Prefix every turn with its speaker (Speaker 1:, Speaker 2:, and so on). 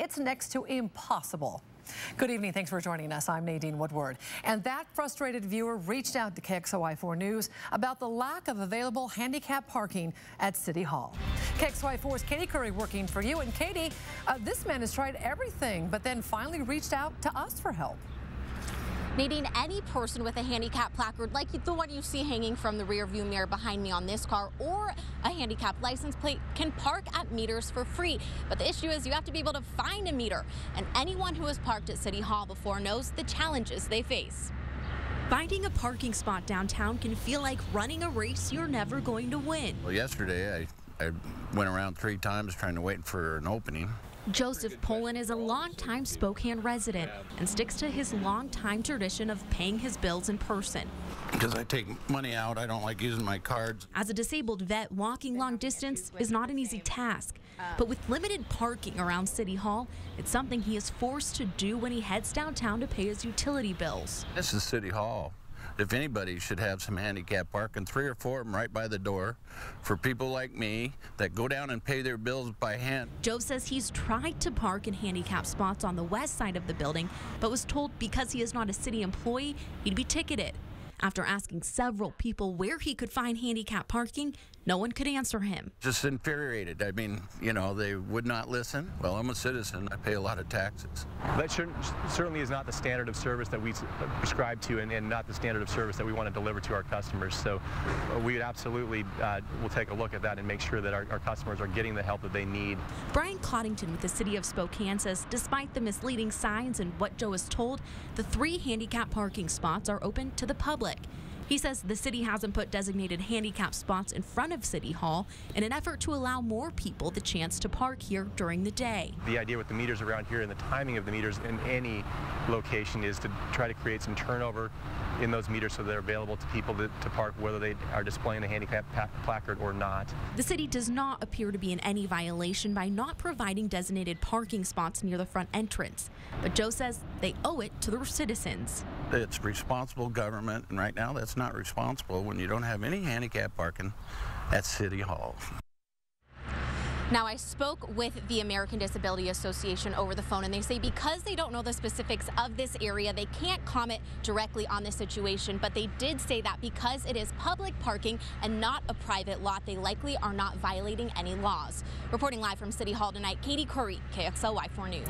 Speaker 1: it's next to impossible. Good evening. Thanks for joining us. I'm Nadine Woodward. And that frustrated viewer reached out to KXLY4 News about the lack of available handicap parking at City Hall. KXLY4's Caiti Currey working for you. And Caiti, this man has tried everything, but then finally reached out to us for help.
Speaker 2: Nadine, any person with a handicap placard like the one you see hanging from the rear view mirror behind me on this car or a handicap license plate can park at meters for free. But the issue is you have to be able to find a meter. And anyone who has parked at City Hall before knows the challenges they face.
Speaker 3: Finding a parking spot downtown can feel like running a race you're never going to win.
Speaker 4: Well, yesterday I went around 3 times trying to wait for an opening.
Speaker 3: Joseph Poland is a longtime Spokane resident and sticks to his longtime tradition of paying his bills in person.
Speaker 4: Because I take money out, I don't like using my cards.
Speaker 3: As a disabled vet, walking long distance is not an easy task. But with limited parking around City Hall, it's something he is forced to do when he heads downtown to pay his utility bills.
Speaker 4: This is City Hall. If anybody should have some handicap parking, 3 or 4 of them right by the door for people like me that go down and pay their bills by hand.
Speaker 3: Joe says he's tried to park in handicap spots on the west side of the building, but was told because he is not a city employee, he'd be ticketed. After asking several people where he could find handicap parking, no one could answer him.
Speaker 4: Just infuriated. I mean, you know, they would not listen. Well, I'm a citizen. I pay a lot of taxes.
Speaker 5: That certainly is not the standard of service that we prescribe to and not the standard of service that we want to deliver to our customers. So we would absolutely will take a look at that and make sure that our customers are getting the help that they need.
Speaker 3: Brian Coddington with the City of Spokane says despite the misleading signs and what Joe is told, the 3 handicap parking spots are open to the public. He says the city hasn't put designated handicap spots in front of City Hall in an effort to allow more people the chance to park here during the day.
Speaker 5: The idea with the meters around here and the timing of the meters in any location is to try to create some turnover in those meters so they're available to people to park whether they are displaying a handicap placard or not.
Speaker 3: The city does not appear to be in any violation by not providing designated parking spots near the front entrance. But Joe says they owe it to the citizens.
Speaker 4: It's responsible government, and right now that's not responsible when you don't have any handicap parking at City Hall.
Speaker 2: Now, I spoke with the American Disability Association over the phone, and they say because they don't know the specifics of this area, they can't comment directly on the situation, but they did say that because it is public parking and not a private lot, they likely are not violating any laws. Reporting live from City Hall tonight, Caiti Currey, KXLY4 News.